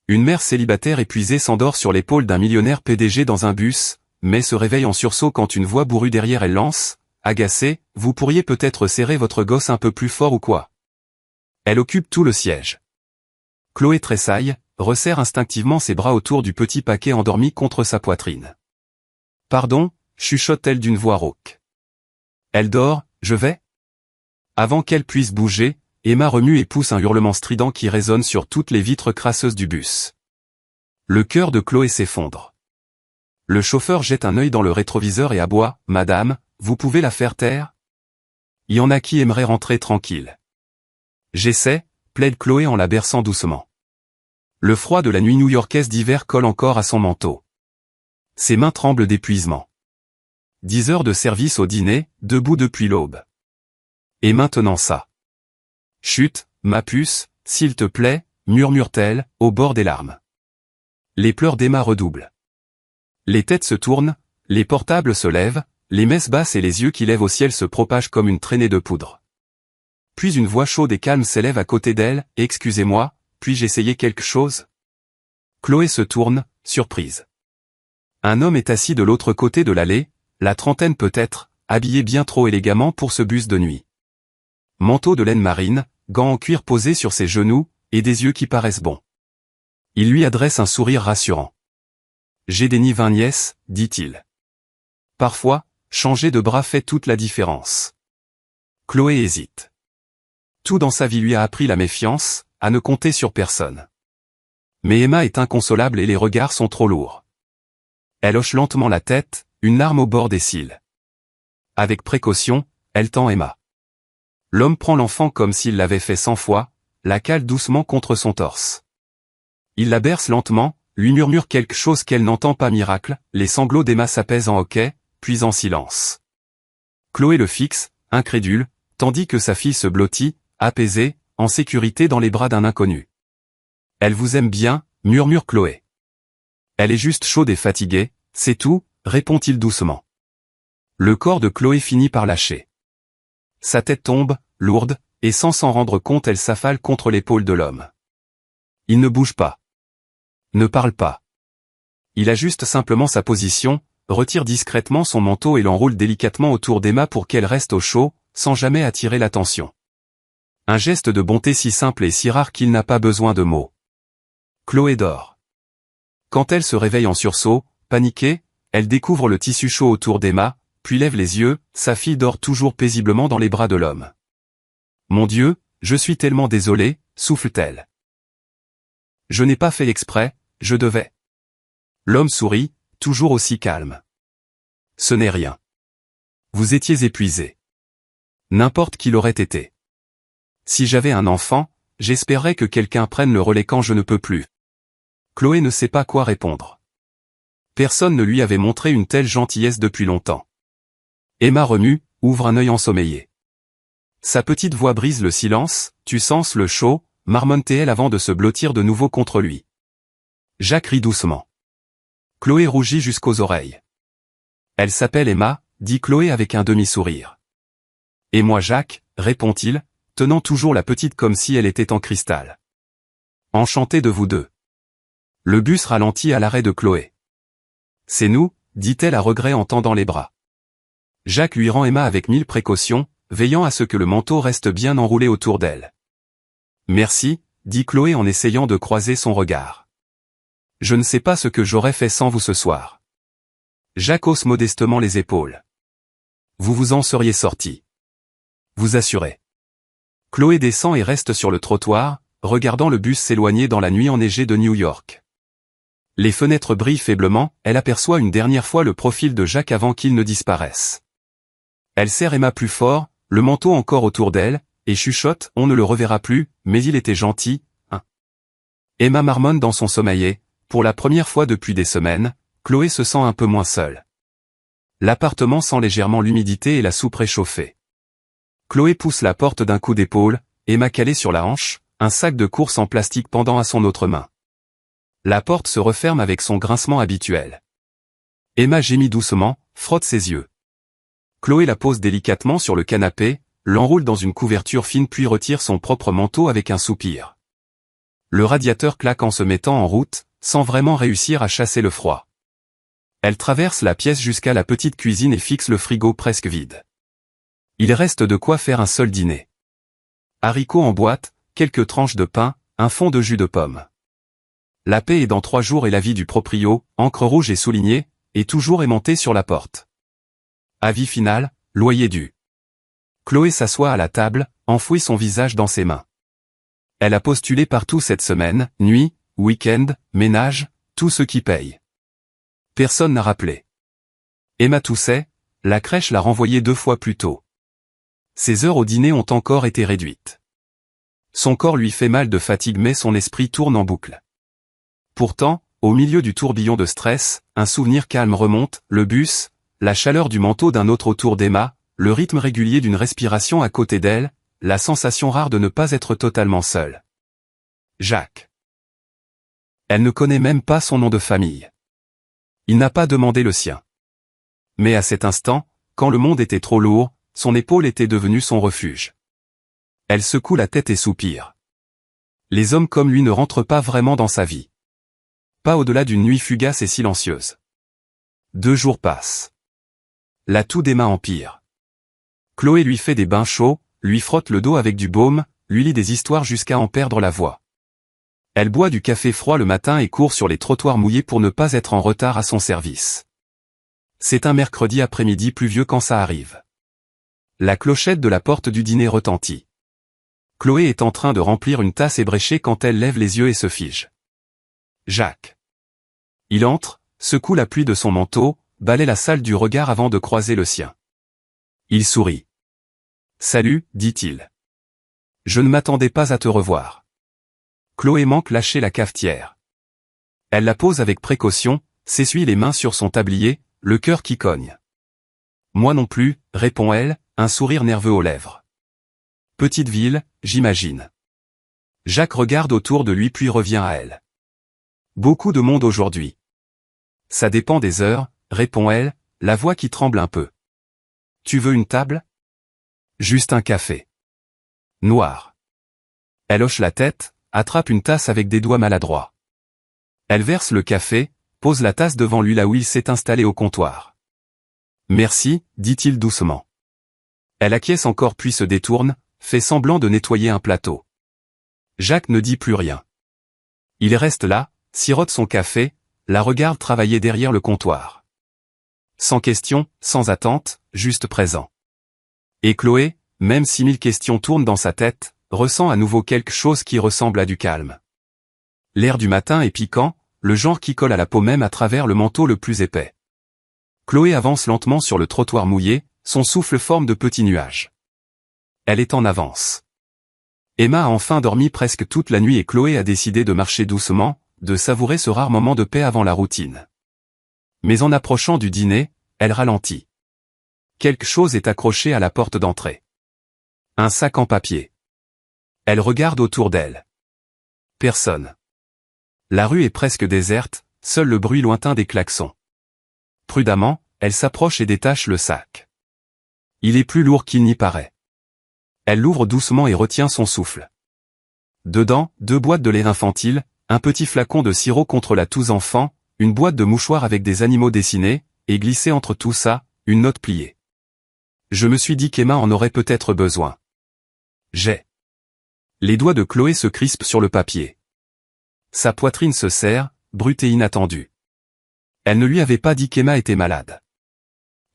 Une mère célibataire épuisée s'endort sur l'épaule d'un millionnaire PDG dans un bus, mais se réveille en sursaut quand une voix bourrue derrière elle lance, agacée, « Vous pourriez peut-être serrer votre gosse un peu plus fort ou quoi ?» Elle occupe tout le siège. Chloé tressaille, resserre instinctivement ses bras autour du petit paquet endormi contre sa poitrine. « Pardon » chuchote-t-elle d'une voix rauque. Elle dort, je vais ? Avant qu'elle puisse bouger, Emma remue et pousse un hurlement strident qui résonne sur toutes les vitres crasseuses du bus. Le cœur de Chloé s'effondre. Le chauffeur jette un œil dans le rétroviseur et aboie, « Madame, vous pouvez la faire taire ? Il y en a qui aimeraient rentrer tranquille. » J'essaie, plaide Chloé en la berçant doucement. Le froid de la nuit new-yorkaise d'hiver colle encore à son manteau. Ses mains tremblent d'épuisement. 10 heures de service au dîner, debout depuis l'aube. Et maintenant ça. Chut, ma puce, s'il te plaît, murmure-t-elle, au bord des larmes. Les pleurs d'Emma redoublent. Les têtes se tournent, les portables se lèvent, les messes basses et les yeux qui lèvent au ciel se propagent comme une traînée de poudre. Puis une voix chaude et calme s'élève à côté d'elle, « Excusez-moi, puis-je essayer quelque chose ?» Chloé se tourne, surprise. Un homme est assis de l'autre côté de l'allée, la trentaine peut-être, habillé bien trop élégamment pour ce bus de nuit. Manteau de laine marine, gants en cuir posés sur ses genoux, et des yeux qui paraissent bons. Il lui adresse un sourire rassurant. « J'ai des nièces, dit-il. Parfois, changer de bras fait toute la différence. » Chloé hésite. Tout dans sa vie lui a appris la méfiance, à ne compter sur personne. Mais Emma est inconsolable et les regards sont trop lourds. Elle hoche lentement la tête, une larme au bord des cils. Avec précaution, elle tend Emma. L'homme prend l'enfant comme s'il l'avait fait 100 fois, la cale doucement contre son torse. Il la berce lentement, lui murmure quelque chose qu'elle n'entend pas. Miracle, les sanglots d'Emma s'apaisent en hoquet, puis en silence. Chloé le fixe, incrédule, tandis que sa fille se blottit, apaisée, en sécurité dans les bras d'un inconnu. « Elle vous aime bien » murmure Chloé. « Elle est juste chaude et fatiguée, c'est tout » répond-il doucement. Le corps de Chloé finit par lâcher. Sa tête tombe, lourde, et sans s'en rendre compte elle s'affale contre l'épaule de l'homme. Il ne bouge pas. Ne parle pas. Il ajuste simplement sa position, retire discrètement son manteau et l'enroule délicatement autour d'Emma pour qu'elle reste au chaud, sans jamais attirer l'attention. Un geste de bonté si simple et si rare qu'il n'a pas besoin de mots. Chloé dort. Quand elle se réveille en sursaut, paniquée, elle découvre le tissu chaud autour d'Emma, puis lève les yeux, sa fille dort toujours paisiblement dans les bras de l'homme. « Mon Dieu, je suis tellement désolée » souffle-t-elle. « Je n'ai pas fait exprès, je devais. » L'homme sourit, toujours aussi calme. « Ce n'est rien. Vous étiez épuisée. N'importe qui l'aurait été. Si j'avais un enfant, j'espérais que quelqu'un prenne le relais quand je ne peux plus. » Chloé ne sait pas quoi répondre. Personne ne lui avait montré une telle gentillesse depuis longtemps. Emma remue, ouvre un œil ensommeillé. Sa petite voix brise le silence, « Tu sens le chaud » marmonne-t-elle avant de se blottir de nouveau contre lui. Jacques rit doucement. Chloé rougit jusqu'aux oreilles. « Elle s'appelle Emma » dit Chloé avec un demi-sourire. « Et moi Jacques » répond-il, tenant toujours la petite comme si elle était en cristal. « Enchanté de vous deux. » Le bus ralentit à l'arrêt de Chloé. « C'est nous » dit-elle à regret en tendant les bras. Jacques lui rend Emma avec 1000 précautions, veillant à ce que le manteau reste bien enroulé autour d'elle. « Merci » dit Chloé en essayant de croiser son regard. « Je ne sais pas ce que j'aurais fait sans vous ce soir. » Jacques hausse modestement les épaules. « Vous vous en seriez sorti. Vous assurez. » Chloé descend et reste sur le trottoir, regardant le bus s'éloigner dans la nuit enneigée de New York. Les fenêtres brillent faiblement, elle aperçoit une dernière fois le profil de Jacques avant qu'il ne disparaisse. Elle serre Emma plus fort, le manteau encore autour d'elle, et chuchote, on ne le reverra plus, mais il était gentil, hein. Emma marmonne dans son sommeil et, pour la première fois depuis des semaines, Chloé se sent un peu moins seule. L'appartement sent légèrement l'humidité et la soupe réchauffée. Chloé pousse la porte d'un coup d'épaule, Emma calée sur la hanche, un sac de course en plastique pendant à son autre main. La porte se referme avec son grincement habituel. Emma gémit doucement, frotte ses yeux. Chloé la pose délicatement sur le canapé, l'enroule dans une couverture fine puis retire son propre manteau avec un soupir. Le radiateur claque en se mettant en route, sans vraiment réussir à chasser le froid. Elle traverse la pièce jusqu'à la petite cuisine et fixe le frigo presque vide. Il reste de quoi faire un seul dîner. Haricots en boîte, quelques tranches de pain, un fond de jus de pomme. La paix est dans 3 jours et l'avis du proprio, encre rouge et souligné, est toujours aimanté sur la porte. Avis final, loyer dû. Chloé s'assoit à la table, enfouit son visage dans ses mains. Elle a postulé partout cette semaine, nuit, week-end, ménage, tout ce qui paye. Personne n'a rappelé. Emma toussait, la crèche l'a renvoyée 2 fois plus tôt. Ses heures au dîner ont encore été réduites. Son corps lui fait mal de fatigue mais son esprit tourne en boucle. Pourtant, au milieu du tourbillon de stress, un souvenir calme remonte, le bus, la chaleur du manteau d'un autre autour d'Emma, le rythme régulier d'une respiration à côté d'elle, la sensation rare de ne pas être totalement seule. Jacques. Elle ne connaît même pas son nom de famille. Il n'a pas demandé le sien. Mais à cet instant, quand le monde était trop lourd, son épaule était devenue son refuge. Elle secoue la tête et soupire. Les hommes comme lui ne rentrent pas vraiment dans sa vie. Pas au-delà d'une nuit fugace et silencieuse. 2 jours passent. La toux d'Emma empire. Chloé lui fait des bains chauds, lui frotte le dos avec du baume, lui lit des histoires jusqu'à en perdre la voix. Elle boit du café froid le matin et court sur les trottoirs mouillés pour ne pas être en retard à son service. C'est un mercredi après-midi pluvieux quand ça arrive. La clochette de la porte du dîner retentit. Chloé est en train de remplir une tasse ébréchée quand elle lève les yeux et se fige. Jacques. Il entre, secoue la pluie de son manteau, balaie la salle du regard avant de croiser le sien. Il sourit. « Salut, dit-il. Je ne m'attendais pas à te revoir. » Chloé manque lâcher la cafetière. Elle la pose avec précaution, s'essuie les mains sur son tablier, le cœur qui cogne. « Moi non plus, répond-elle, un sourire nerveux aux lèvres. Petite ville, j'imagine. Jacques regarde autour de lui puis revient à elle. Beaucoup de monde aujourd'hui. Ça dépend des heures, répond-elle, la voix qui tremble un peu. Tu veux une table? Juste un café. Noir. Elle hoche la tête, attrape une tasse avec des doigts maladroits. Elle verse le café, pose la tasse devant lui là où il s'est installé au comptoir. Merci, dit-il doucement. Elle acquiesce encore puis se détourne, fait semblant de nettoyer un plateau. Jacques ne dit plus rien. Il reste là, sirote son café, la regarde travailler derrière le comptoir. Sans question, sans attente, juste présent. Et Chloé, même si 1000 questions tournent dans sa tête, ressent à nouveau quelque chose qui ressemble à du calme. L'air du matin est piquant, le genre qui colle à la peau même à travers le manteau le plus épais. Chloé avance lentement sur le trottoir mouillé, son souffle forme de petits nuages. Elle est en avance. Emma a enfin dormi presque toute la nuit et Chloé a décidé de marcher doucement, de savourer ce rare moment de paix avant la routine. Mais en approchant du dîner, elle ralentit. Quelque chose est accroché à la porte d'entrée. Un sac en papier. Elle regarde autour d'elle. Personne. La rue est presque déserte, seul le bruit lointain des klaxons. Prudemment, elle s'approche et détache le sac. Il est plus lourd qu'il n'y paraît. Elle l'ouvre doucement et retient son souffle. Dedans, 2 boîtes de lait infantile, un petit flacon de sirop contre la toux enfant, une boîte de mouchoirs avec des animaux dessinés, et glissé entre tout ça, une note pliée. Je me suis dit qu'Emma en aurait peut-être besoin. J'ai. Les doigts de Chloé se crispent sur le papier. Sa poitrine se serre, brute et inattendue. Elle ne lui avait pas dit qu'Emma était malade.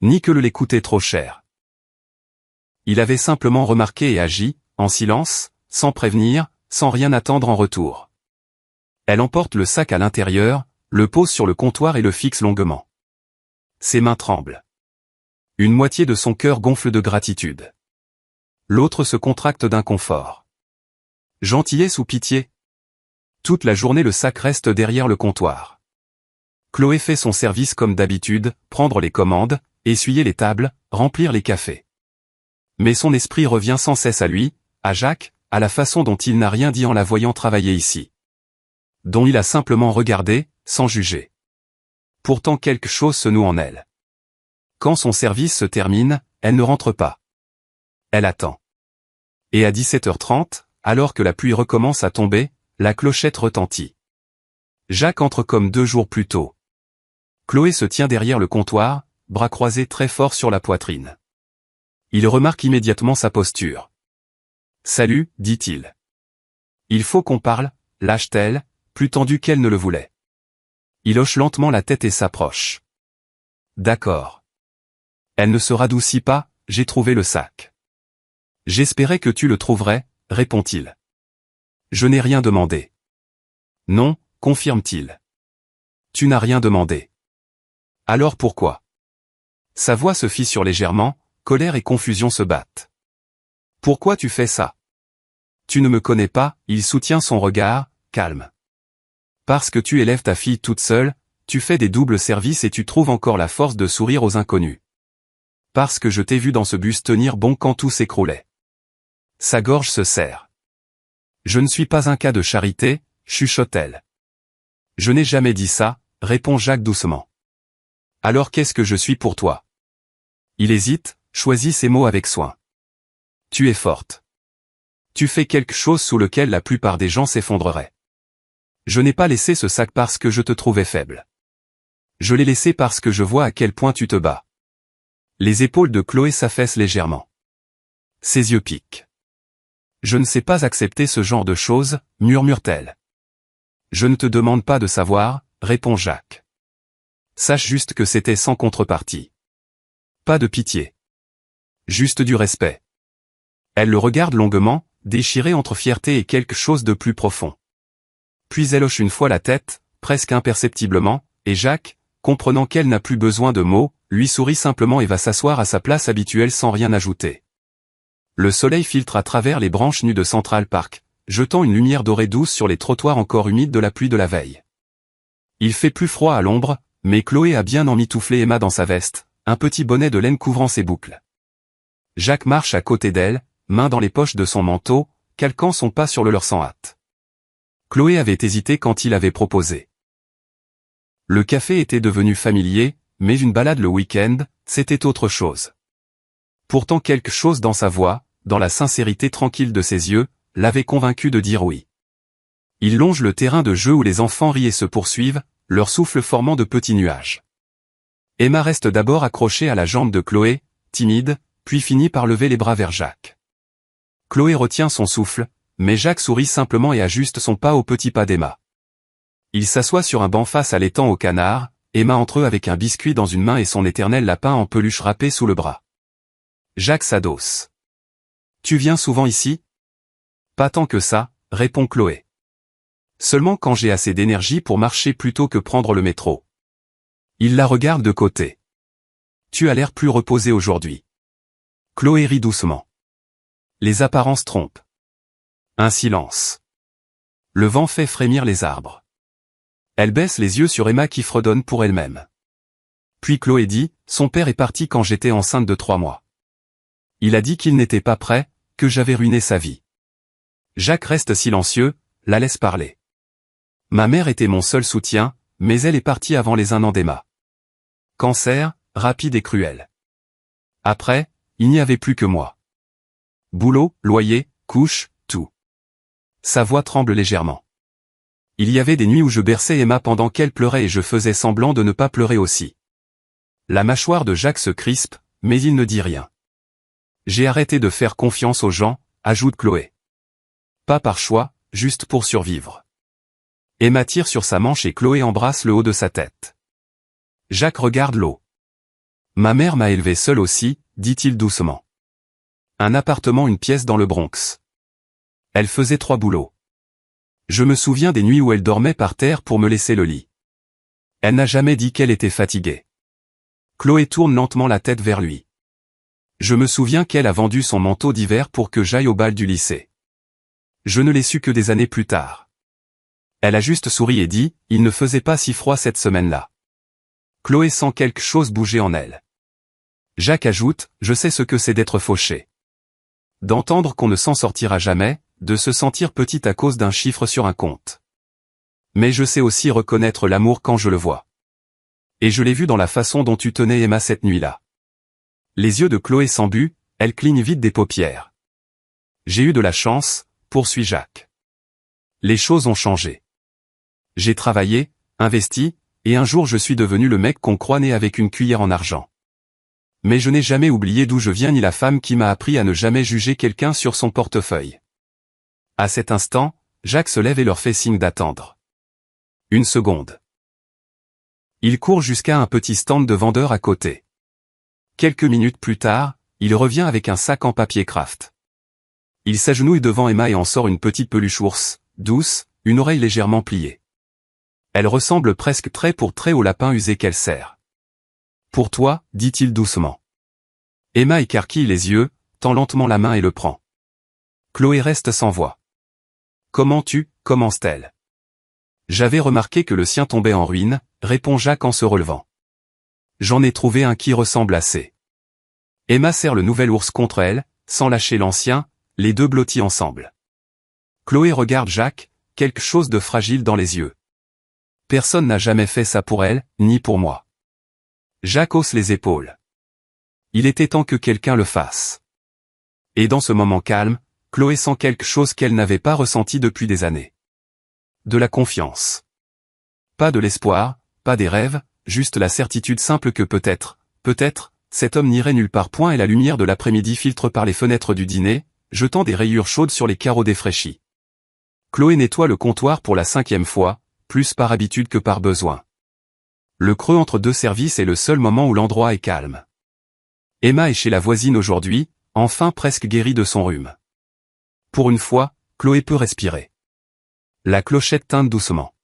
Ni que le lait coûtait trop cher. Il avait simplement remarqué et agi, en silence, sans prévenir, sans rien attendre en retour. Elle emporte le sac à l'intérieur, le pose sur le comptoir et le fixe longuement. Ses mains tremblent. Une moitié de son cœur gonfle de gratitude. L'autre se contracte d'inconfort. Gentillesse ou pitié? Toute la journée le sac reste derrière le comptoir. Chloé fait son service comme d'habitude, prendre les commandes, essuyer les tables, remplir les cafés. Mais son esprit revient sans cesse à lui, à Jacques, à la façon dont il n'a rien dit en la voyant travailler ici. Dont il a simplement regardé, sans juger. Pourtant quelque chose se noue en elle. Quand son service se termine, elle ne rentre pas. Elle attend. Et à 17h30, alors que la pluie recommence à tomber, La clochette retentit. Jacques entre comme 2 jours plus tôt. Chloé se tient derrière le comptoir, bras croisés très fort sur la poitrine. Il remarque immédiatement sa posture. « Salut, dit-il. Il faut qu'on parle, lâche-t-elle, plus tendue qu'elle ne le voulait. Il hoche lentement la tête et s'approche. D'accord. Elle ne se radoucit pas, j'ai trouvé le sac. J'espérais que tu le trouverais, répond-il. Je n'ai rien demandé. Non, confirme-t-il. Tu n'as rien demandé. Alors pourquoi? Sa voix se fissure légèrement, colère et confusion se battent. Pourquoi tu fais ça? Tu ne me connais pas, il soutient son regard, calme. Parce que tu élèves ta fille toute seule, tu fais des doubles services et tu trouves encore la force de sourire aux inconnus. Parce que je t'ai vu dans ce bus tenir bon quand tout s'écroulait. Sa gorge se serre. Je ne suis pas un cas de charité, chuchote-t-elle. Je n'ai jamais dit ça, répond Jacques doucement. Alors qu'est-ce que je suis pour toi? Il hésite, choisit ses mots avec soin. Tu es forte. Tu fais quelque chose sous lequel la plupart des gens s'effondreraient. Je n'ai pas laissé ce sac parce que je te trouvais faible. Je l'ai laissé parce que je vois à quel point tu te bats. Les épaules de Chloé s'affaissent légèrement. Ses yeux piquent. Je ne sais pas accepter ce genre de choses, murmure-t-elle. Je ne te demande pas de savoir, répond Jacques. Sache juste que c'était sans contrepartie. Pas de pitié. Juste du respect. Elle le regarde longuement, déchirée entre fierté et quelque chose de plus profond. Puis elle hoche une fois la tête, presque imperceptiblement, et Jacques, comprenant qu'elle n'a plus besoin de mots, lui sourit simplement et va s'asseoir à sa place habituelle sans rien ajouter. Le soleil filtre à travers les branches nues de Central Park, jetant une lumière dorée douce sur les trottoirs encore humides de la pluie de la veille. Il fait plus froid à l'ombre, mais Chloé a bien emmitouflé Emma dans sa veste, un petit bonnet de laine couvrant ses boucles. Jacques marche à côté d'elle, main dans les poches de son manteau, calquant son pas sur le leur sans hâte. Chloé avait hésité quand il avait proposé. Le café était devenu familier, mais une balade le week-end, c'était autre chose. Pourtant quelque chose dans sa voix, dans la sincérité tranquille de ses yeux, l'avait convaincu de dire oui. Il longe le terrain de jeu où les enfants rient et se poursuivent, leur souffle formant de petits nuages. Emma reste d'abord accrochée à la jambe de Chloé, timide, puis finit par lever les bras vers Jacques. Chloé retient son souffle, mais Jacques sourit simplement et ajuste son pas au petit pas d'Emma. Il s'assoit sur un banc face à l'étang au canard, Emma entre eux avec un biscuit dans une main et son éternel lapin en peluche râpé sous le bras. Jacques s'adosse. « Tu viens souvent ici ?»« Pas tant que ça, » répond Chloé. « Seulement quand j'ai assez d'énergie pour marcher plutôt que prendre le métro. » Il la regarde de côté. « Tu as l'air plus reposé aujourd'hui. » Chloé rit doucement. Les apparences trompent. Un silence. Le vent fait frémir les arbres. Elle baisse les yeux sur Emma qui fredonne pour elle-même. Puis Chloé dit, « Son père est parti quand j'étais enceinte de 3 mois. Il a dit qu'il n'était pas prêt, que j'avais ruiné sa vie. » Jacques reste silencieux, la laisse parler. « Ma mère était mon seul soutien, mais elle est partie avant les 1 an d'Emma. Cancer, rapide et cruel. Après, il n'y avait plus que moi. Boulot, loyer, couche, tout. » Sa voix tremble légèrement. Il y avait des nuits où je berçais Emma pendant qu'elle pleurait et je faisais semblant de ne pas pleurer aussi. La mâchoire de Jacques se crispe, mais il ne dit rien. J'ai arrêté de faire confiance aux gens, ajoute Chloé. Pas par choix, juste pour survivre. Emma tire sur sa manche et Chloé embrasse le haut de sa tête. Jacques regarde l'eau. Ma mère m'a élevé seule aussi, dit-il doucement. Un appartement, une pièce dans le Bronx. Elle faisait 3 boulots. Je me souviens des nuits où elle dormait par terre pour me laisser le lit. Elle n'a jamais dit qu'elle était fatiguée. Chloé tourne lentement la tête vers lui. Je me souviens qu'elle a vendu son manteau d'hiver pour que j'aille au bal du lycée. Je ne l'ai su que des années plus tard. Elle a juste souri et dit, il ne faisait pas si froid cette semaine-là. Chloé sent quelque chose bouger en elle. Jacques ajoute, je sais ce que c'est d'être fauché. D'entendre qu'on ne s'en sortira jamais, de se sentir petite à cause d'un chiffre sur un compte. Mais je sais aussi reconnaître l'amour quand je le vois. Et je l'ai vu dans la façon dont tu tenais Emma cette nuit-là. Les yeux de Chloé s'embuent, elle cligne vite des paupières. J'ai eu de la chance, poursuit Jacques. Les choses ont changé. J'ai travaillé, investi, et un jour je suis devenu le mec qu'on croit né avec une cuillère en argent. Mais je n'ai jamais oublié d'où je viens ni la femme qui m'a appris à ne jamais juger quelqu'un sur son portefeuille. À cet instant, Jacques se lève et leur fait signe d'attendre. Une seconde. Il court jusqu'à un petit stand de vendeur à côté. Quelques minutes plus tard, il revient avec un sac en papier craft. Il s'agenouille devant Emma et en sort une petite peluche ours, douce, une oreille légèrement pliée. Elle ressemble presque trait pour trait au lapin usé qu'elle serre. Pour toi, dit-il doucement. Emma écarquille les yeux, tend lentement la main et le prend. Chloé reste sans voix. Comment commence-t-elle? J'avais remarqué que le sien tombait en ruine, répond Jacques en se relevant. J'en ai trouvé un qui ressemble assez. Emma serre le nouvel ours contre elle, sans lâcher l'ancien, les deux blottis ensemble. Chloé regarde Jacques, quelque chose de fragile dans les yeux. Personne n'a jamais fait ça pour elle, ni pour moi. Jacques hausse les épaules. Il était temps que quelqu'un le fasse. Et dans ce moment calme, Chloé sent quelque chose qu'elle n'avait pas ressenti depuis des années. De la confiance. Pas de l'espoir, pas des rêves, juste la certitude simple que peut-être, cet homme n'irait nulle part point et la lumière de l'après-midi filtre par les fenêtres du dîner, jetant des rayures chaudes sur les carreaux défraîchis. Chloé nettoie le comptoir pour la 5e fois, plus par habitude que par besoin. Le creux entre deux services est le seul moment où l'endroit est calme. Emma est chez la voisine aujourd'hui, enfin presque guérie de son rhume. Pour une fois, Chloé peut respirer. La clochette tinte doucement.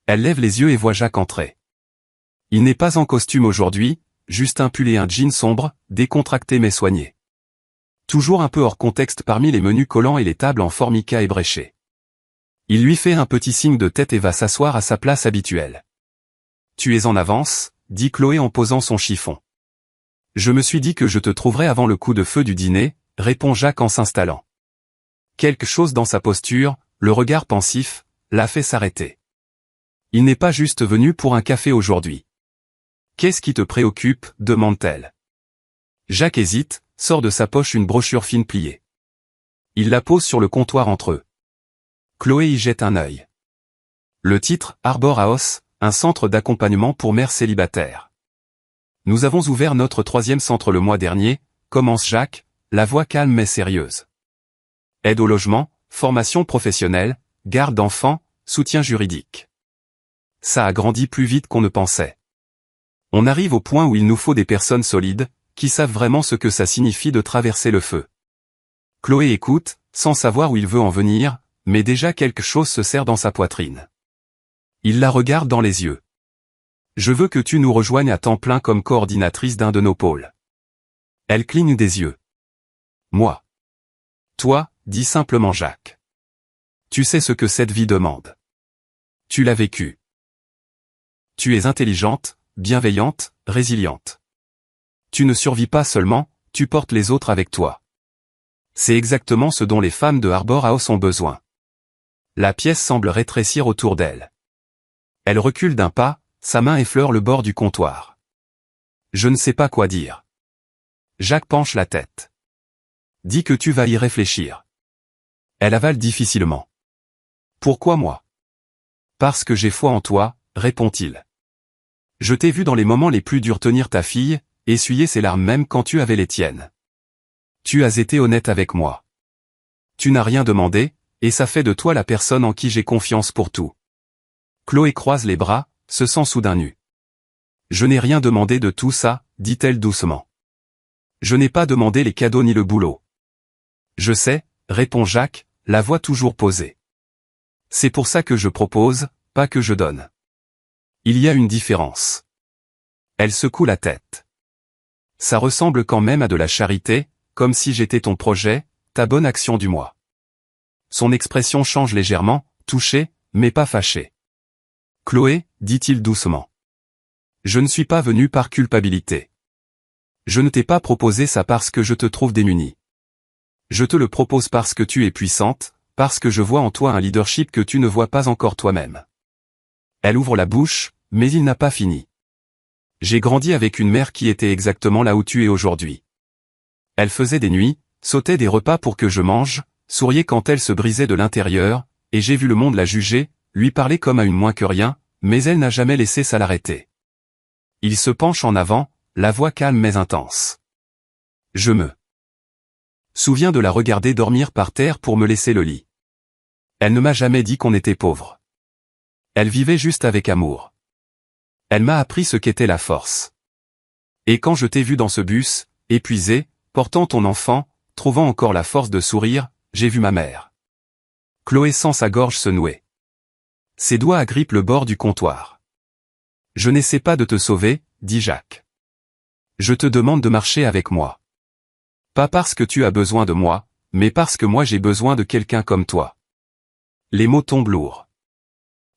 Elle lève les yeux et voit Jacques entrer. Il n'est pas en costume aujourd'hui, juste un pull et un jean sombre, décontracté mais soigné. Toujours un peu hors contexte parmi les menus collants et les tables en formica ébréchées. Il lui fait un petit signe de tête et va s'asseoir à sa place habituelle. Tu es en avance, dit Chloé en posant son chiffon. Je me suis dit que je te trouverais avant le coup de feu du dîner, répond Jacques en s'installant. Quelque chose dans sa posture, le regard pensif, l'a fait s'arrêter. Il n'est pas juste venu pour un café aujourd'hui. Qu'est-ce qui te préoccupe, demande-t-elle. Jacques hésite, sort de sa poche une brochure fine pliée. Il la pose sur le comptoir entre eux. Chloé y jette un œil. Le titre, Arbor House, un centre d'accompagnement pour mères célibataires. Nous avons ouvert notre 3e centre le mois dernier, commence Jacques, la voix calme mais sérieuse. Aide au logement, formation professionnelle, garde d'enfants, soutien juridique. Ça a grandi plus vite qu'on ne pensait. On arrive au point où il nous faut des personnes solides, qui savent vraiment ce que ça signifie de traverser le feu. Chloé écoute, sans savoir où il veut en venir, mais déjà quelque chose se serre dans sa poitrine. Il la regarde dans les yeux. Je veux que tu nous rejoignes à temps plein comme coordinatrice d'un de nos pôles. Elle cligne des yeux. Moi. Toi, dit simplement Jacques. Tu sais ce que cette vie demande. Tu l'as vécu. Tu es intelligente, bienveillante, résiliente. Tu ne survis pas seulement, tu portes les autres avec toi. C'est exactement ce dont les femmes de Arbor House ont besoin. La pièce semble rétrécir autour d'elle. Elle recule d'un pas, sa main effleure le bord du comptoir. Je ne sais pas quoi dire. Jacques penche la tête. Dis que tu vas y réfléchir. Elle avale difficilement. Pourquoi moi? Parce que j'ai foi en toi, répond-il. Je t'ai vu dans les moments les plus durs tenir ta fille, essuyer ses larmes même quand tu avais les tiennes. Tu as été honnête avec moi. Tu n'as rien demandé, et ça fait de toi la personne en qui j'ai confiance pour tout. Chloé croise les bras, se sent soudain nue. Je n'ai rien demandé de tout ça, dit-elle doucement. Je n'ai pas demandé les cadeaux ni le boulot. Je sais, répond Jacques, la voix toujours posée. C'est pour ça que je propose, pas que je donne. Il y a une différence. Elle secoue la tête. Ça ressemble quand même à de la charité, comme si j'étais ton projet, ta bonne action du mois. Son expression change légèrement, touchée, mais pas fâchée. Chloé, dit-il doucement. Je ne suis pas venu par culpabilité. Je ne t'ai pas proposé ça parce que je te trouve démunie. Je te le propose parce que tu es puissante, parce que je vois en toi un leadership que tu ne vois pas encore toi-même. Elle ouvre la bouche, mais il n'a pas fini. J'ai grandi avec une mère qui était exactement là où tu es aujourd'hui. Elle faisait des nuits, sautait des repas pour que je mange, souriait quand elle se brisait de l'intérieur, et j'ai vu le monde la juger, lui parler comme à une moins que rien, mais elle n'a jamais laissé ça l'arrêter. Il se penche en avant, la voix calme mais intense. Je me souviens de la regarder dormir par terre pour me laisser le lit. Elle ne m'a jamais dit qu'on était pauvre. Elle vivait juste avec amour. Elle m'a appris ce qu'était la force. Et quand je t'ai vu dans ce bus, épuisé, portant ton enfant, trouvant encore la force de sourire, j'ai vu ma mère. Chloé sent sa gorge se nouer. Ses doigts agrippent le bord du comptoir. Je n'essaie pas de te sauver, dit Jacques. Je te demande de marcher avec moi. Pas parce que tu as besoin de moi, mais parce que moi j'ai besoin de quelqu'un comme toi. Les mots tombent lourds.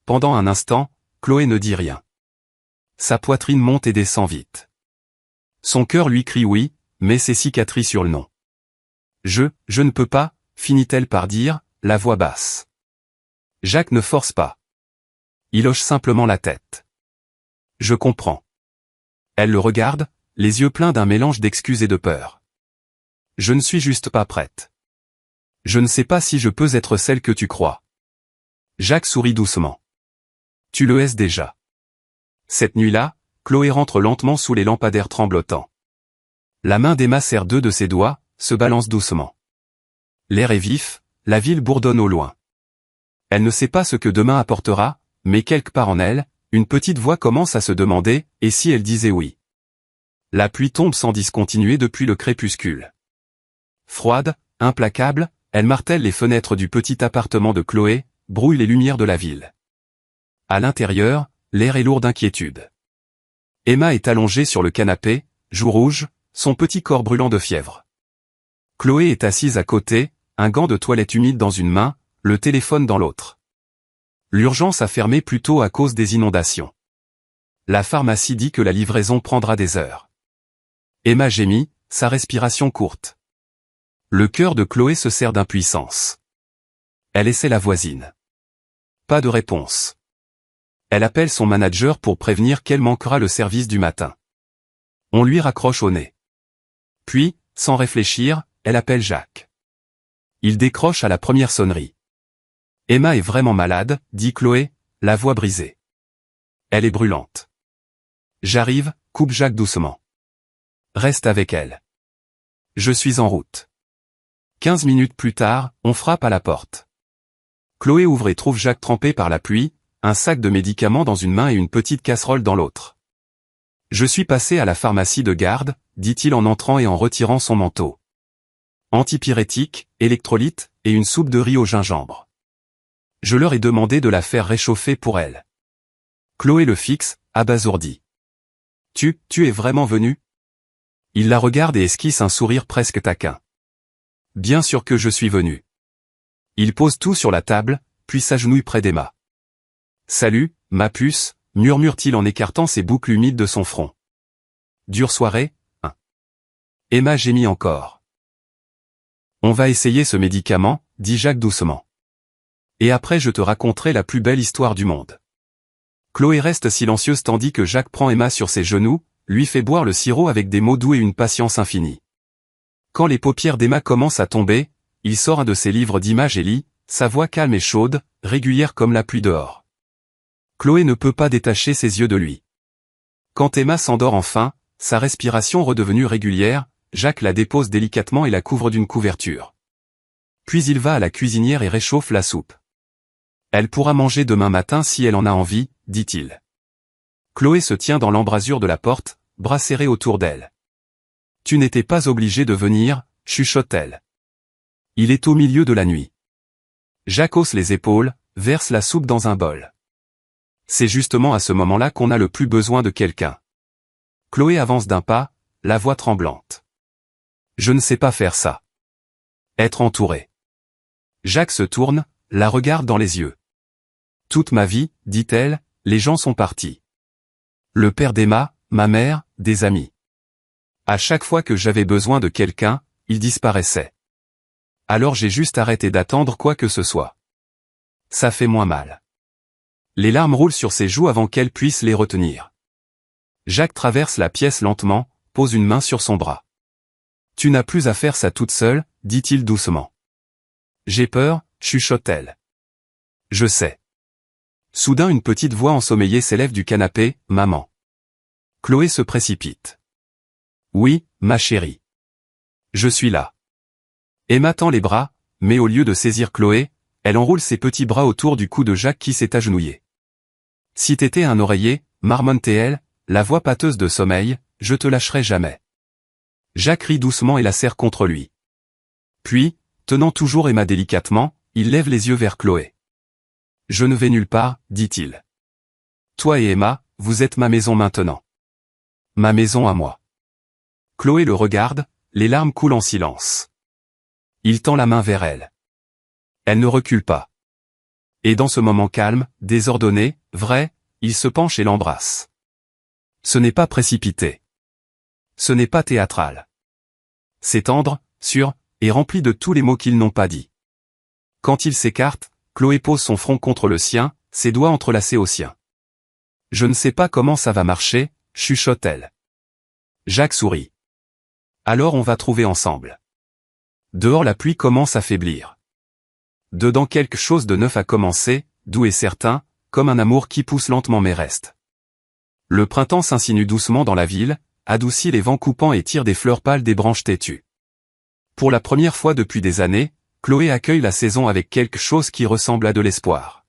Pendant un instant, Chloé ne dit rien. Sa poitrine monte et descend vite. Son cœur lui crie oui, mais ses cicatrices hurlent non. Je ne peux pas, finit-elle par dire, la voix basse. Jacques ne force pas. Il hoche simplement la tête. Je comprends. Elle le regarde, les yeux pleins d'un mélange d'excuses et de peur. Je ne suis juste pas prête. Je ne sais pas si je peux être celle que tu crois. Jacques sourit doucement. Tu le es déjà. Cette nuit-là, Chloé rentre lentement sous les lampadaires tremblotants. La main d'Emma serre deux de ses doigts, se balance doucement. L'air est vif, la ville bourdonne au loin. Elle ne sait pas ce que demain apportera, mais quelque part en elle, une petite voix commence à se demander, et si elle disait oui? La pluie tombe sans discontinuer depuis le crépuscule. Froide, implacable, elle martèle les fenêtres du petit appartement de Chloé, brouille les lumières de la ville. À l'intérieur, l'air est lourd d'inquiétude. Emma est allongée sur le canapé, joues rouges, son petit corps brûlant de fièvre. Chloé est assise à côté, un gant de toilette humide dans une main, le téléphone dans l'autre. L'urgence a fermé plus tôt à cause des inondations. La pharmacie dit que la livraison prendra des heures. Emma gémit, sa respiration courte. Le cœur de Chloé se serre d'impuissance. Elle essaie la voisine. Pas de réponse. Elle appelle son manager pour prévenir qu'elle manquera le service du matin. On lui raccroche au nez. Puis, sans réfléchir, elle appelle Jacques. Il décroche à la première sonnerie. Emma est vraiment malade, dit Chloé, la voix brisée. Elle est brûlante. J'arrive, coupe Jacques doucement. Reste avec elle. Je suis en route. 15 minutes plus tard, on frappe à la porte. Chloé ouvre et trouve Jacques trempé par la pluie, un sac de médicaments dans une main et une petite casserole dans l'autre. Je suis passé à la pharmacie de garde, dit-il en entrant et en retirant son manteau. Antipyrétique, électrolytes, et une soupe de riz au gingembre. Je leur ai demandé de la faire réchauffer pour elle. Chloé le fixe, abasourdi. Tu es vraiment venu? Il la regarde et esquisse un sourire presque taquin. Bien sûr que je suis venu. Il pose tout sur la table, puis s'agenouille près d'Emma. Salut, ma puce, murmure-t-il en écartant ses boucles humides de son front. Dure soirée, hein? Emma gémit encore. On va essayer ce médicament, dit Jacques doucement. Et après je te raconterai la plus belle histoire du monde. Chloé reste silencieuse tandis que Jacques prend Emma sur ses genoux, lui fait boire le sirop avec des mots doux et une patience infinie. Quand les paupières d'Emma commencent à tomber, il sort un de ses livres d'images et lit, sa voix calme et chaude, régulière comme la pluie dehors. Chloé ne peut pas détacher ses yeux de lui. Quand Emma s'endort enfin, sa respiration redevenue régulière, Jacques la dépose délicatement et la couvre d'une couverture. Puis il va à la cuisinière et réchauffe la soupe. Elle pourra manger demain matin si elle en a envie, dit-il. Chloé se tient dans l'embrasure de la porte, bras serrés autour d'elle. Tu n'étais pas obligé de venir, chuchote-t-elle. Il est au milieu de la nuit. Jacques hausse les épaules, verse la soupe dans un bol. C'est justement à ce moment-là qu'on a le plus besoin de quelqu'un. Chloé avance d'un pas, la voix tremblante. Je ne sais pas faire ça. Être entouré. Jacques se tourne, la regarde dans les yeux. Toute ma vie, dit-elle, les gens sont partis. Le père d'Emma, ma mère, des amis. À chaque fois que j'avais besoin de quelqu'un, il disparaissait. Alors j'ai juste arrêté d'attendre quoi que ce soit. Ça fait moins mal. Les larmes roulent sur ses joues avant qu'elle puisse les retenir. Jacques traverse la pièce lentement, pose une main sur son bras. Tu n'as plus à faire ça toute seule, dit-il doucement. J'ai peur, chuchote-t-elle. Je sais. Soudain une petite voix ensommeillée s'élève du canapé, « Maman. » Chloé se précipite. « Oui, ma chérie. Je suis là. » Emma tend les bras, mais au lieu de saisir Chloé, elle enroule ses petits bras autour du cou de Jacques qui s'est agenouillé. « Si t'étais un oreiller, » marmonne-t-elle, la voix pâteuse de sommeil, « je te lâcherai jamais. » Jacques rit doucement et la serre contre lui. Puis, tenant toujours Emma délicatement, il lève les yeux vers Chloé. « Je ne vais nulle part, dit-il. Toi et Emma, vous êtes ma maison maintenant. Ma maison à moi. » Chloé le regarde, les larmes coulent en silence. Il tend la main vers elle. Elle ne recule pas. Et dans ce moment calme, désordonné, vrai, il se penche et l'embrasse. Ce n'est pas précipité. Ce n'est pas théâtral. C'est tendre, sûr, et rempli de tous les mots qu'ils n'ont pas dit. Quand ils s'écartent, Chloé pose son front contre le sien, ses doigts entrelacés aux siens. « Je ne sais pas comment ça va marcher, » chuchote-t-elle. Jacques sourit. « Alors on va trouver ensemble. » Dehors la pluie commence à faiblir. Dedans quelque chose de neuf a commencé, doux et certain, comme un amour qui pousse lentement mais reste. Le printemps s'insinue doucement dans la ville, adoucit les vents coupants et tire des fleurs pâles des branches têtues. Pour la première fois depuis des années, Chloé accueille la saison avec quelque chose qui ressemble à de l'espoir.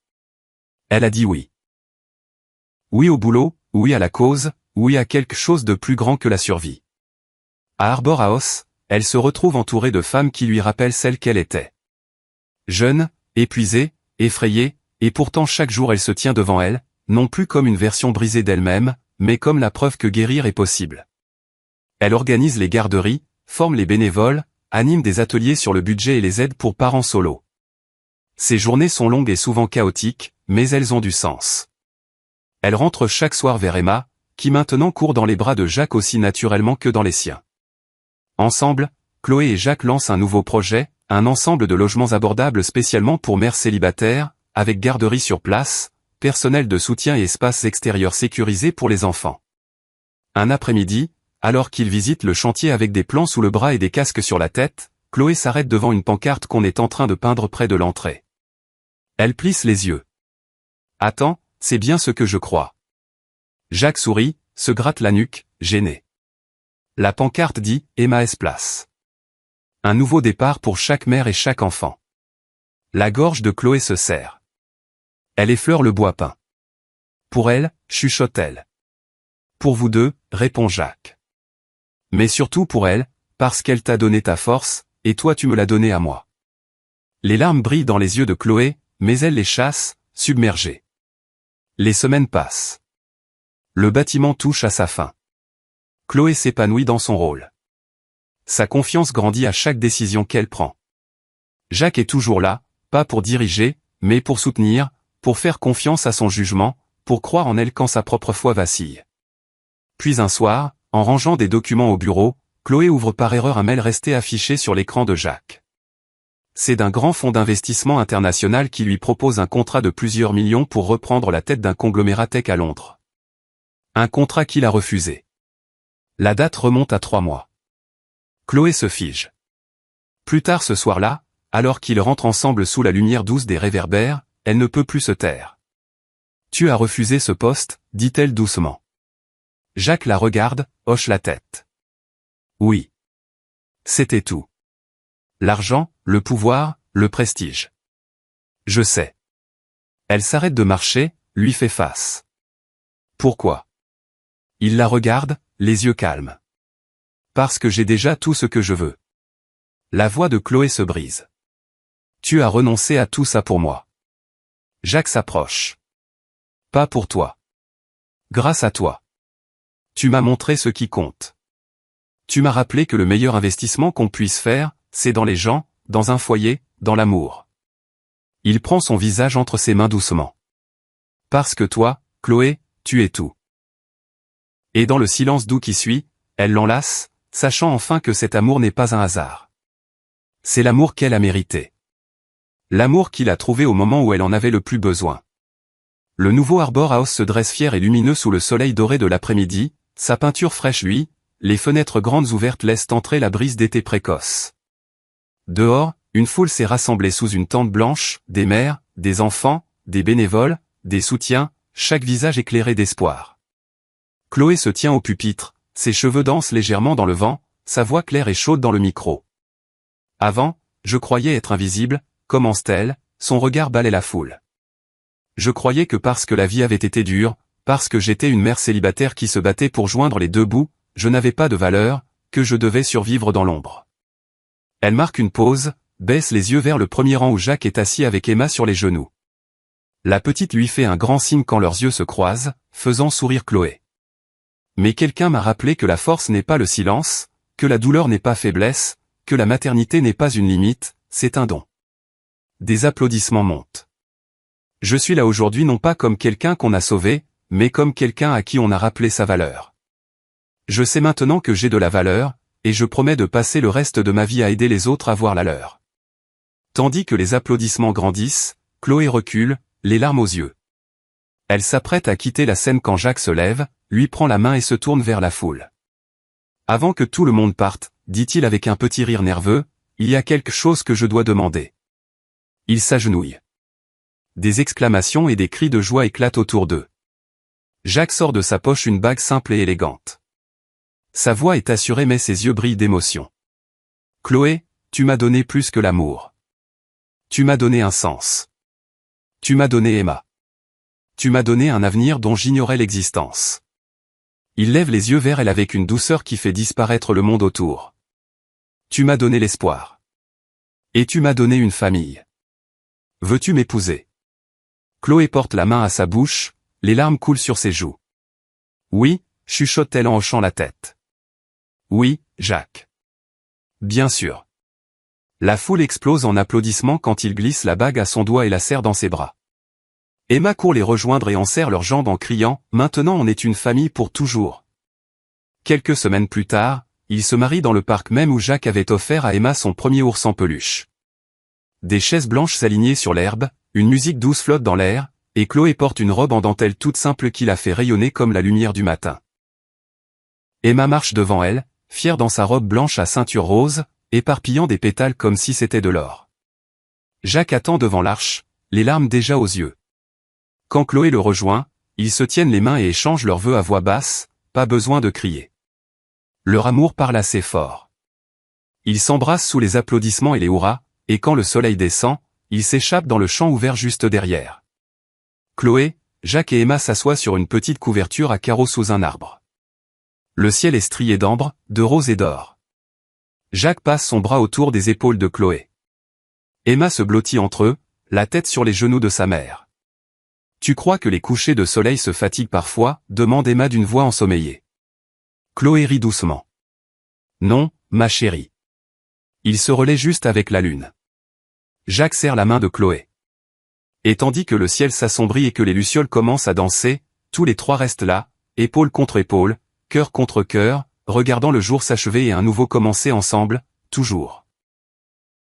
Elle a dit oui. Oui au boulot, oui à la cause, oui à quelque chose de plus grand que la survie. À Arbor House, elle se retrouve entourée de femmes qui lui rappellent celle qu'elle était. Jeune, épuisée, effrayée, et pourtant chaque jour elle se tient devant elle, non plus comme une version brisée d'elle-même, mais comme la preuve que guérir est possible. Elle organise les garderies, forme les bénévoles, anime des ateliers sur le budget et les aides pour parents solos. Ses journées sont longues et souvent chaotiques, mais elles ont du sens. Elle rentre chaque soir vers Emma, qui maintenant court dans les bras de Jacques aussi naturellement que dans les siens. Ensemble, Chloé et Jacques lancent un nouveau projet, un ensemble de logements abordables spécialement pour mères célibataires, avec garderie sur place, personnel de soutien et espaces extérieurs sécurisés pour les enfants. Un après-midi, alors qu'ils visitent le chantier avec des plans sous le bras et des casques sur la tête, Chloé s'arrête devant une pancarte qu'on est en train de peindre près de l'entrée. Elle plisse les yeux. « Attends, c'est bien ce que je crois. » Jacques sourit, se gratte la nuque, gêné. La pancarte dit « Emma S. Place. » Un nouveau départ pour chaque mère et chaque enfant. La gorge de Chloé se serre. Elle effleure le bois peint. « Pour elle, » chuchote-t-elle. « Pour vous deux, » répond Jacques. « Mais surtout pour elle, parce qu'elle t'a donné ta force, et toi tu me l'as donnée à moi. » Les larmes brillent dans les yeux de Chloé, mais elle les chasse, submergée. Les semaines passent. Le bâtiment touche à sa fin. Chloé s'épanouit dans son rôle. Sa confiance grandit à chaque décision qu'elle prend. Jacques est toujours là, pas pour diriger, mais pour soutenir, pour faire confiance à son jugement, pour croire en elle quand sa propre foi vacille. Puis un soir, en rangeant des documents au bureau, Chloé ouvre par erreur un mail resté affiché sur l'écran de Jacques. C'est d'un grand fonds d'investissement international qui lui propose un contrat de plusieurs millions pour reprendre la tête d'un conglomérat tech à Londres. Un contrat qu'il a refusé. La date remonte à 3 mois. Chloé se fige. Plus tard ce soir-là, alors qu'ils rentrent ensemble sous la lumière douce des réverbères, elle ne peut plus se taire. « Tu as refusé ce poste » dit-elle doucement. Jacques la regarde, hoche la tête. Oui. C'était tout. L'argent, le pouvoir, le prestige. Je sais. Elle s'arrête de marcher, lui fait face. Pourquoi? Il la regarde, les yeux calmes. Parce que j'ai déjà tout ce que je veux. La voix de Chloé se brise. Tu as renoncé à tout ça pour moi. Jacques s'approche. Pas pour toi. Grâce à toi. Tu m'as montré ce qui compte. Tu m'as rappelé que le meilleur investissement qu'on puisse faire, c'est dans les gens, dans un foyer, dans l'amour. Il prend son visage entre ses mains doucement. Parce que toi, Chloé, tu es tout. Et dans le silence doux qui suit, elle l'enlace, sachant enfin que cet amour n'est pas un hasard. C'est l'amour qu'elle a mérité. L'amour qu'il a trouvé au moment où elle en avait le plus besoin. Le nouveau Arbor House se dresse fier et lumineux sous le soleil doré de l'après-midi, sa peinture fraîche lui, les fenêtres grandes ouvertes laissent entrer la brise d'été précoce. Dehors, une foule s'est rassemblée sous une tente blanche, des mères, des enfants, des bénévoles, des soutiens, chaque visage éclairé d'espoir. Chloé se tient au pupitre, ses cheveux dansent légèrement dans le vent, sa voix claire et chaude dans le micro. Avant, je croyais être invisible, commence-t-elle, son regard balait la foule. Je croyais que parce que la vie avait été dure, parce que j'étais une mère célibataire qui se battait pour joindre les deux bouts, je n'avais pas de valeur, que je devais survivre dans l'ombre. Elle marque une pause, baisse les yeux vers le premier rang où Jacques est assis avec Emma sur les genoux. La petite lui fait un grand signe quand leurs yeux se croisent, faisant sourire Chloé. Mais quelqu'un m'a rappelé que la force n'est pas le silence, que la douleur n'est pas faiblesse, que la maternité n'est pas une limite, c'est un don. Des applaudissements montent. Je suis là aujourd'hui non pas comme quelqu'un qu'on a sauvé, mais comme quelqu'un à qui on a rappelé sa valeur. Je sais maintenant que j'ai de la valeur, et je promets de passer le reste de ma vie à aider les autres à voir la leur. Tandis que les applaudissements grandissent, Chloé recule, les larmes aux yeux. Elle s'apprête à quitter la scène quand Jacques se lève, lui prend la main et se tourne vers la foule. Avant que tout le monde parte, dit-il avec un petit rire nerveux, il y a quelque chose que je dois demander. Il s'agenouille. Des exclamations et des cris de joie éclatent autour d'eux. Jacques sort de sa poche une bague simple et élégante. Sa voix est assurée mais ses yeux brillent d'émotion. Chloé, tu m'as donné plus que l'amour. Tu m'as donné un sens. Tu m'as donné Emma. Tu m'as donné un avenir dont j'ignorais l'existence. Il lève les yeux vers elle avec une douceur qui fait disparaître le monde autour. Tu m'as donné l'espoir. Et tu m'as donné une famille. Veux-tu m'épouser? Chloé porte la main à sa bouche, les larmes coulent sur ses joues. Oui, chuchote-t-elle en hochant la tête. Oui, Jacques. Bien sûr. La foule explose en applaudissements quand il glisse la bague à son doigt et la serre dans ses bras. Emma court les rejoindre et enserre leurs jambes en criant « Maintenant on est une famille pour toujours ». Quelques semaines plus tard, ils se marient dans le parc même où Jacques avait offert à Emma son premier ours en peluche. Des chaises blanches s'alignaient sur l'herbe, une musique douce flotte dans l'air, et Chloé porte une robe en dentelle toute simple qui la fait rayonner comme la lumière du matin. Emma marche devant elle, fière dans sa robe blanche à ceinture rose, éparpillant des pétales comme si c'était de l'or. Jacques attend devant l'arche, les larmes déjà aux yeux. Quand Chloé le rejoint, ils se tiennent les mains et échangent leurs vœux à voix basse, pas besoin de crier. Leur amour parle assez fort. Ils s'embrassent sous les applaudissements et les hurrahs, et quand le soleil descend, ils s'échappent dans le champ ouvert juste derrière. Chloé, Jacques et Emma s'assoient sur une petite couverture à carreaux sous un arbre. Le ciel est strié d'ambre, de rose et d'or. Jacques passe son bras autour des épaules de Chloé. Emma se blottit entre eux, la tête sur les genoux de sa mère. Tu crois que les couchers de soleil se fatiguent parfois, demande Emma d'une voix ensommeillée. Chloé rit doucement. Non, ma chérie. Il se relaie juste avec la lune. Jacques serre la main de Chloé. Et tandis que le ciel s'assombrit et que les lucioles commencent à danser, tous les trois restent là, épaule contre épaule, cœur contre cœur, regardant le jour s'achever et un nouveau commencer ensemble, toujours.